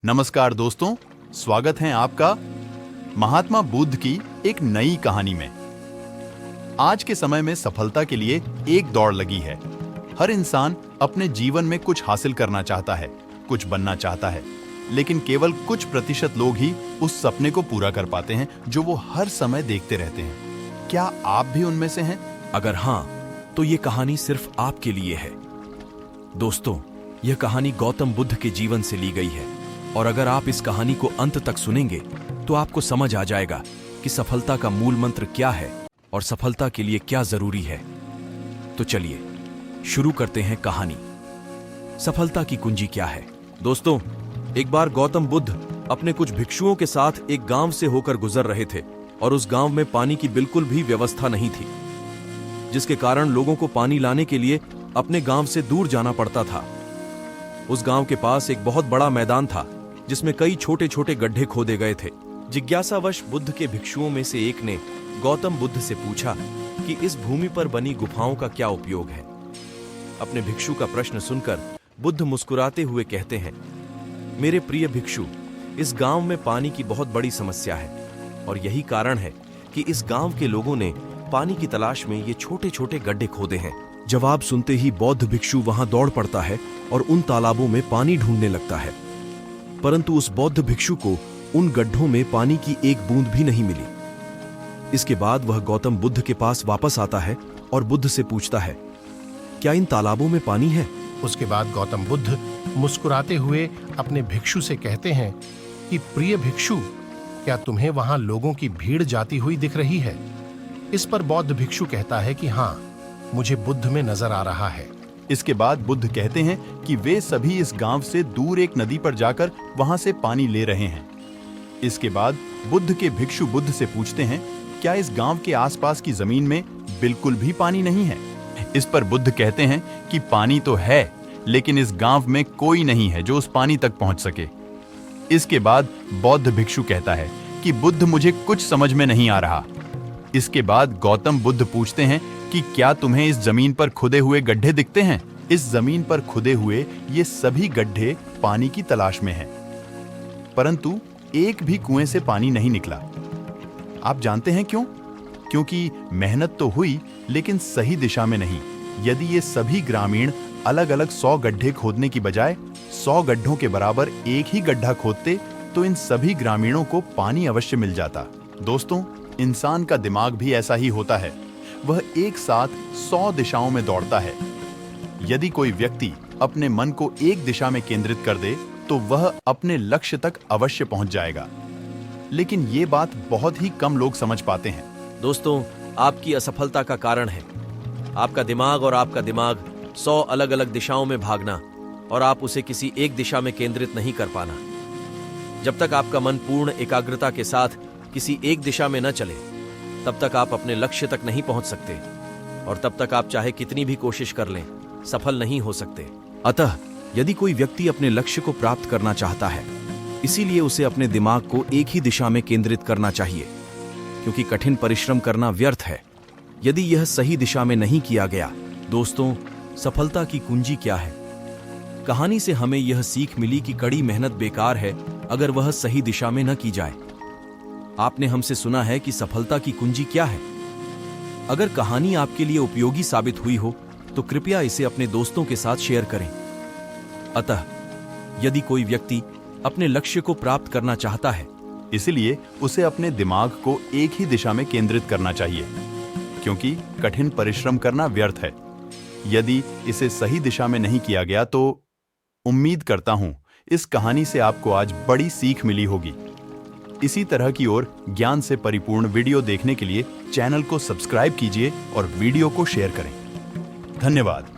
नमस्कार दोस्तों, स्वागत है आपका महात्मा बुद्ध की एक नई कहानी में। आज के समय में सफलता के लिए एक दौड़ लगी है। हर इंसान अपने जीवन में कुछ हासिल करना चाहता है, कुछ बनना चाहता है, लेकिन केवल कुछ प्रतिशत लोग ही उस सपने को पूरा कर पाते हैं जो वो हर समय देखते रहते हैं। क्या आप भी उनमें से हैं? अगर हाँ, तो ये कहानी सिर्फ आपके लिए है। दोस्तों, यह कहानी गौतम बुद्ध के जीवन से ली गई है और अगर आप इस कहानी को अंत तक सुनेंगे तो आपको समझ आ जाएगा कि सफलता का मूल मंत्र क्या है और सफलता के लिए क्या जरूरी है। तो चलिए शुरू करते हैं कहानी। सफलता की कुंजी क्या है? दोस्तों, एक बार गौतम बुद्ध अपने कुछ भिक्षुओं के साथ एक गांव से होकर गुजर रहे थे और उस गांव में पानी की बिल्कुल भी व्यवस्था नहीं थी, जिसके कारण लोगों को पानी लाने के लिए अपने गांव से दूर जाना पड़ता था। उस गांव के पास एक बहुत बड़ा मैदान था जिसमें कई छोटे छोटे गड्ढे खोदे गए थे। जिज्ञासावश बुद्ध के भिक्षुओं में से एक ने गौतम बुद्ध से पूछा कि इस भूमि पर बनी गुफाओं का क्या उपयोग है। अपने भिक्षु का प्रश्न सुनकर बुद्ध मुस्कुराते हुए कहते हैं, मेरे प्रिय भिक्षु, इस गांव में पानी की बहुत बड़ी समस्या है और यही कारण है कि इस गांव के लोगों ने पानी की तलाश में ये छोटे छोटे गड्ढे खोदे हैं। जवाब सुनते ही बौद्ध भिक्षु वहां दौड़ पड़ता है और उन तालाबों में पानी ढूंढने लगता है, परंतु उस बौद्ध भिक्षु को उन गड्ढों में पानी की एक बूंद भी नहीं मिली। इसके बाद वह गौतम बुद्ध के पास वापस आता है और बुद्ध से पूछता है, क्या इन तालाबों में पानी है? उसके बाद गौतम बुद्ध मुस्कुराते हुए अपने भिक्षु से कहते हैं कि प्रिय भिक्षु, क्या तुम्हें वहां लोगों की भीड़ जाती हुई दिख रही है? इस पर बौद्ध भिक्षु कहता है कि हाँ, मुझे बुद्ध में नजर आ रहा है। इसके बाद बुद्ध कहते हैं कि वे सभी इस गांव से दूर एक नदी पर जाकर वहां से पानी ले रहे हैं। इसके बाद बुद्ध के भिक्षु बुद्ध से पूछते हैं, क्या इस गांव के आसपास की जमीन में बिल्कुल भी पानी नहीं है? इस पर बुद्ध कहते हैं कि पानी तो है, लेकिन इस गांव में कोई नहीं है जो उस पानी तक पहुंच सके। इसके बाद बौद्ध भिक्षु कहता है कि बुद्ध, मुझे कुछ समझ में नहीं आ रहा। इसके बाद गौतम बुद्ध पूछते हैं कि क्या तुम्हें इस जमीन पर खुदे हुए गड्ढे दिखते हैं? इस जमीन पर खुदे हुए ये सभी गड्ढे पानी की तलाश में हैं, परंतु एक भी कुएं से पानी नहीं निकला। आप जानते हैं क्यों? क्योंकि मेहनत तो हुई, लेकिन सही दिशा में नहीं। यदि ये सभी ग्रामीण अलग अलग 100 गड्ढे खोदने की बजाय 100 गड्ढों के बराबर एक ही गड्ढा खोदते तो इन सभी ग्रामीणों को पानी अवश्य मिल जाता। दोस्तों, इंसान का दिमाग भी ऐसा ही होता है। वह एक साथ 100 दिशाओं में दौड़ता है। यदि कोई व्यक्ति अपने मन को एक दिशा में केंद्रित कर दे तो वह अपने लक्ष्य तक अवश्य पहुंच जाएगा, लेकिन ये बात बहुत ही कम लोग समझ पाते हैं। दोस्तों, आपकी असफलता का कारण है आपका दिमाग, और आपका दिमाग 100 अलग अलग दिशाओं में भागना और आप उसे किसी एक दिशा में केंद्रित नहीं कर पाना। जब तक आपका मन पूर्ण एकाग्रता के साथ किसी एक दिशा में न चले, तब तक आप अपने लक्ष्य तक नहीं पहुंच सकते और तब तक आप चाहे कितनी भी कोशिश कर लें, सफल नहीं हो सकते। अतः यदि कोई व्यक्ति अपने लक्ष्य को प्राप्त करना चाहता है, इसीलिए उसे अपने दिमाग को एक ही दिशा में केंद्रित करना चाहिए, क्योंकि कठिन परिश्रम करना व्यर्थ है यदि यह सही दिशा में नहीं किया गया। दोस्तों, सफलता की कुंजी क्या है? कहानी से हमें यह सीख मिली कि कड़ी मेहनत बेकार है अगर वह सही दिशा में न की जाए। आपने हमसे सुना है कि सफलता की कुंजी क्या है। अगर कहानी आपके लिए उपयोगी साबित हुई हो तो कृपया इसे अपने दोस्तों के साथ शेयर करें। अतः यदि कोई व्यक्ति अपने लक्ष्य को प्राप्त करना चाहता है, इसलिए उसे अपने दिमाग को एक ही दिशा में केंद्रित करना चाहिए, क्योंकि कठिन परिश्रम करना व्यर्थ है यदि इसे सही दिशा में नहीं किया गया। तो उम्मीद करता हूं इस कहानी से आपको आज बड़ी सीख मिली होगी। इसी तरह की और ज्ञान से परिपूर्ण वीडियो देखने के लिए चैनल को सब्सक्राइब कीजिए और वीडियो को शेयर करें। धन्यवाद।